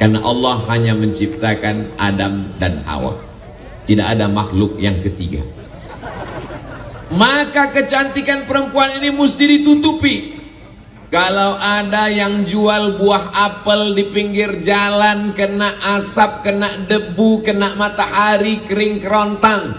Karena Allah hanya menciptakan Adam dan Hawa, tidak ada makhluk yang ketiga. Maka kecantikan perempuan ini mesti ditutupi. Kalau ada yang jual buah apel di pinggir jalan, kena asap, kena debu, kena matahari, kering kerontang.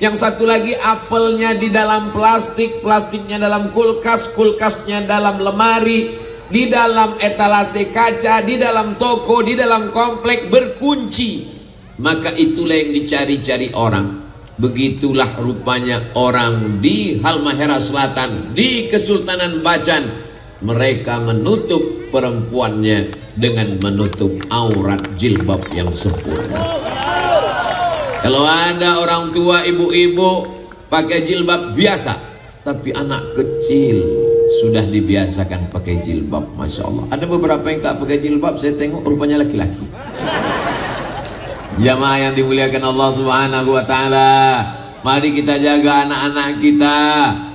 Yang satu lagi apelnya di dalam plastik, plastiknya dalam kulkas, kulkasnya dalam lemari, di dalam etalase kaca, di dalam toko, di dalam komplek berkunci. Maka itulah yang dicari-cari orang. Begitulah rupanya orang di Halmahera Selatan, di Kesultanan Bacan. Mereka menutup perempuannya dengan menutup aurat jilbab yang sempurna. Kalau ada orang tua, ibu-ibu pakai jilbab biasa, tapi anak kecil sudah dibiasakan pakai jilbab, Masya Allah. Ada beberapa yang tak pakai jilbab, saya tengok rupanya laki-laki. Jamaah yang dimuliakan Allah Subhanahu wa Ta'ala, mari kita jaga anak-anak kita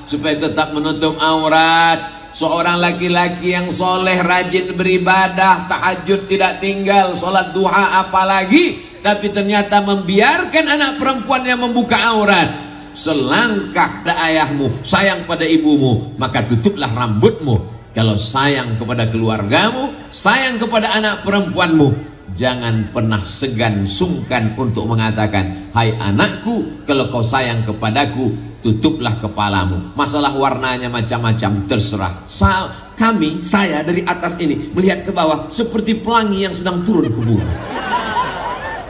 supaya tetap menutup aurat. Seorang laki-laki yang soleh, rajin beribadah, tahajud tidak tinggal, sholat duha apalagi, tapi ternyata membiarkan anak perempuannya membuka aurat. Selangkah pada ayahmu, sayang pada ibumu, maka tutuplah rambutmu. Kalau sayang kepada keluargamu, sayang kepada anak perempuanmu, jangan pernah segan sungkan untuk mengatakan, hai anakku, kalau kau sayang kepadaku, tutuplah kepalamu. Masalah warnanya macam-macam, terserah. Saya dari atas ini melihat ke bawah seperti pelangi yang sedang turun ke bumi.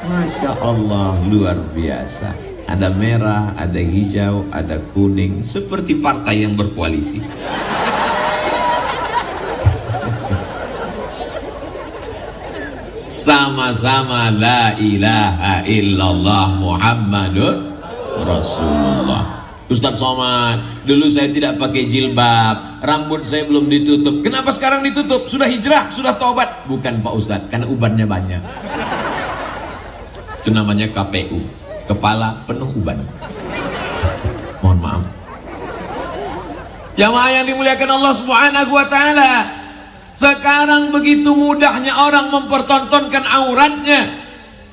Masya Allah, luar biasa. Ada merah, ada hijau, ada kuning, seperti partai yang berkoalisi. Sama-sama la ilaha illallah Muhammadun Rasulullah. Ustadz Somad, dulu saya tidak pakai jilbab, rambut saya belum ditutup. Kenapa sekarang ditutup? Sudah hijrah, sudah taubat? Bukan Pak Ustadz, karena ubannya banyak. Itu namanya KPU, kepala penuh uban. Mohon maaf. Jamaah yang dimuliakan Allah Subhanahu wa Ta'ala, sekarang begitu mudahnya orang mempertontonkan auratnya.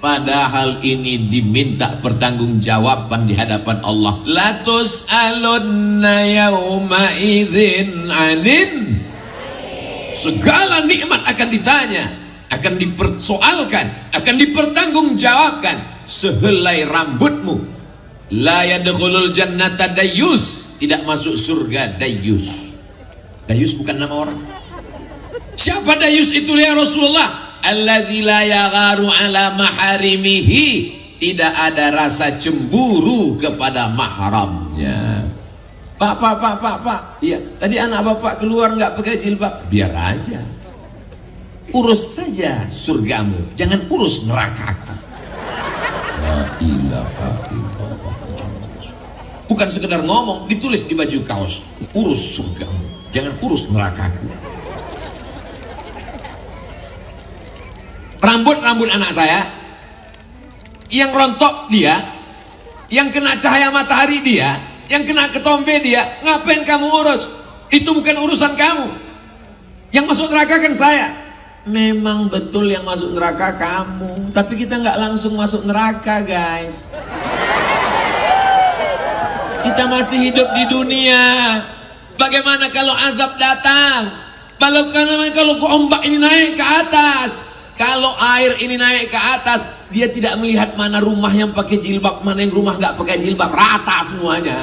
Padahal ini diminta pertanggungjawaban di hadapan Allah. La tus'alunna yawma idzin 'anin. Segala nikmat akan ditanya, akan dipersoalkan, akan dipertanggungjawabkan. Sehelai rambutmu. La yadkhulul jannata dayyus, tidak masuk surga dayyus. Dayyus bukan nama orang. Siapa dayyus itu ya Rasulullah? Alladzi la yagharu ala maharimihi, tidak ada rasa cemburu kepada mahramnya. Pak, iya, tadi anak bapak keluar nggak pakai jilbab. Biar aja, urus saja surgamu, jangan urus nerakaku. La ilaha illallah. Bukan sekedar ngomong, ditulis di baju kaos, urus surgamu, jangan urus nerakaku. Rambut anak saya yang rontok dia, yang kena cahaya matahari dia, yang kena ketombe dia, ngapain kamu urus? Itu bukan urusan kamu. Yang masuk neraka kan saya. Memang betul yang masuk neraka kamu, tapi kita nggak langsung masuk neraka, guys. Kita masih hidup di dunia. Bagaimana kalau azab datang? Kalau ombak ini naik ke atas, kalau air ini naik ke atas, dia tidak melihat mana rumah yang pakai jilbab, mana yang rumah nggak pakai jilbab, rata semuanya.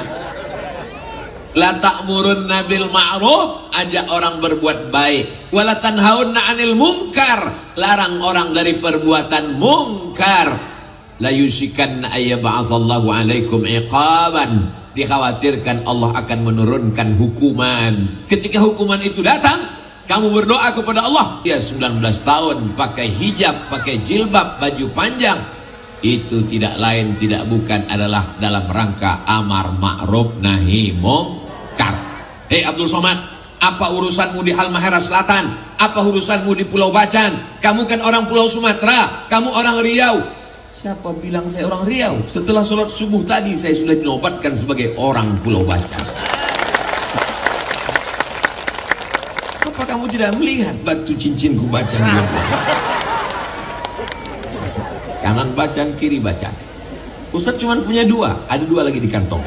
La ta'murunna bil ma'ruf, ajak orang berbuat baik. Wala tanhaunna 'anil munkar, larang orang dari perbuatan mungkar. La yusikanna ayyab'atsallahu 'alaikum iqaban, dikhawatirkan Allah akan menurunkan hukuman. Ketika hukuman itu datang, kamu berdoa kepada Allah, ya 19 tahun pakai hijab, pakai jilbab, baju panjang, itu tidak lain tidak bukan adalah dalam rangka amar ma'ruf nahi mungkar. Hei Abdul Somad, apa urusanmu di Halmahera Selatan? Apa urusanmu di Pulau Bacan? Kamu kan orang Pulau Sumatera, kamu orang Riau. Siapa bilang saya orang Riau? Setelah sholat subuh tadi saya sudah dinobatkan sebagai orang Pulau Bacan. Apa kamu tidak melihat batu cincinku Bacan? kanan bacaan, kiri bacaan. Ustaz cuma punya dua, ada dua lagi di kantong.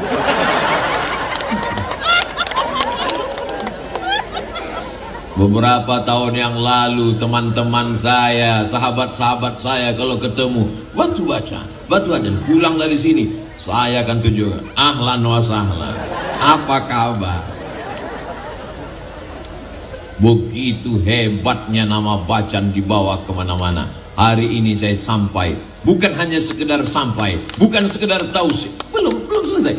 Beberapa tahun yang lalu teman-teman saya, sahabat-sahabat saya kalau ketemu, batu bacaan, dan pulang dari sini, saya akan tunjukkan, ahlan wa sahlan, apa kabar? Begitu hebatnya nama bacaan dibawa kemana-mana. Hari ini saya sampai, bukan hanya sekedar sampai, bukan sekedar tausiah, belum selesai.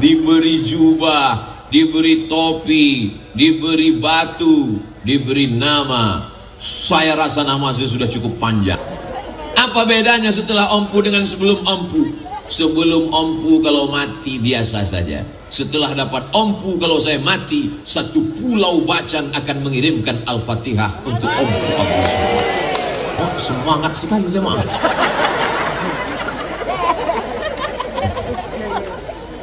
Diberi jubah, diberi topi, diberi batu, diberi nama. Saya rasa nama saya sudah cukup panjang. Apa bedanya setelah empu dengan sebelum empu? Sebelum empu kalau mati biasa saja. Setelah dapat empu kalau saya mati, satu pulau bacaan akan mengirimkan Al-Fatihah untuk empu Abu Sufyan. Oh, semangat sekali jemaah.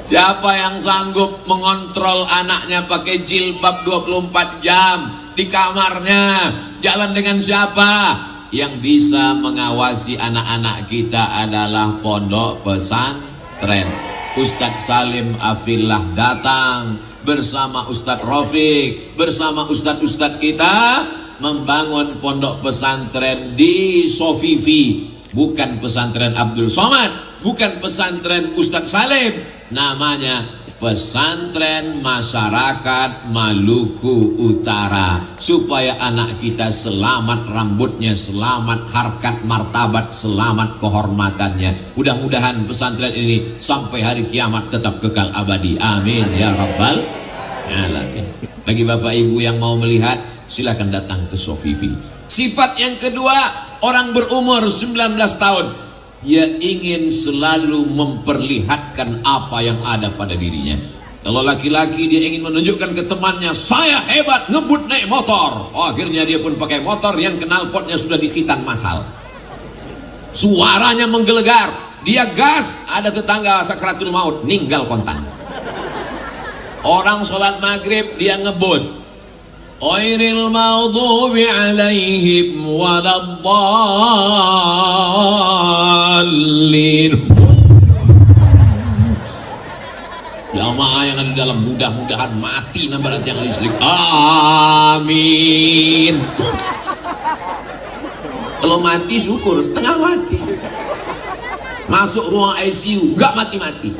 Siapa yang sanggup mengontrol anaknya pakai jilbab 24 jam di kamarnya? Jalan dengan siapa? Yang bisa mengawasi anak-anak kita adalah pondok pesantren. Ustadz Salim Afillah datang bersama Ustadz Rafiq, bersama ustadz-ustadz kita membangun pondok pesantren di Sofifi. Bukan pesantren Abdul Somad, bukan pesantren Ustadz Salim, namanya Pesantren Masyarakat Maluku Utara, supaya anak kita selamat rambutnya, selamat harkat martabat, selamat kehormatannya. Mudah-mudahan pesantren ini sampai hari kiamat tetap kekal abadi, amin ya rabbal alamin. Bagi bapak ibu yang mau melihat, silakan datang ke Sofifi. Sifat yang kedua, orang berumur 19 tahun, dia ingin selalu memperlihatkan apa yang ada pada dirinya. Kalau laki-laki, dia ingin menunjukkan ke temannya, saya hebat ngebut naik motor. Oh, akhirnya dia pun pakai motor yang knalpotnya sudah di khitan masal, suaranya menggelegar. Dia gas, ada tetangga sakratul maut, ninggal kontan. Orang sholat maghrib, dia ngebut, ghairil maghdubi alaihim waladdallin. Jamaah yang ada di dalam, mudah-mudahan mati nambah yang listrik, amin. Kalau mati syukur, setengah mati. Masuk ruang ICU, gak mati-mati.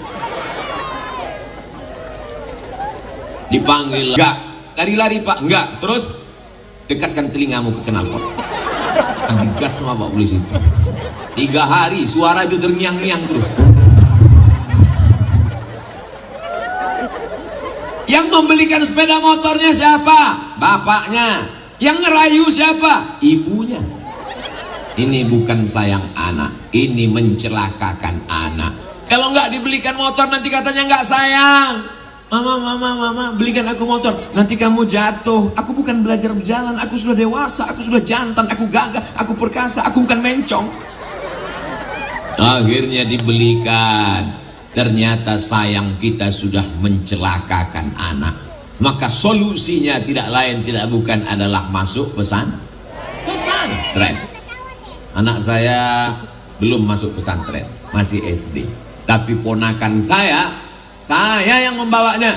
Dipanggil, gak lari-lari pak, enggak. Terus dekatkan telingamu ke knalpot, digas sama pak polisi itu. 3 hari suara itu terngiang-ngiang terus. Yang membelikan sepeda motornya siapa? Bapaknya. Yang ngerayu siapa? Ibunya. Ini bukan sayang anak, ini mencelakakan anak. Kalau nggak dibelikan motor, nanti katanya nggak sayang. Mama, belikan aku motor, nanti kamu jatuh. Aku bukan belajar berjalan, aku sudah dewasa, aku sudah jantan, aku gagah, aku perkasa, aku bukan mencong. Akhirnya dibelikan. Ternyata sayang kita sudah mencelakakan anak. Maka solusinya tidak lain tidak bukan adalah masuk pesantren. Anak saya belum masuk pesantren, masih SD. Tapi ponakan saya yang membawanya.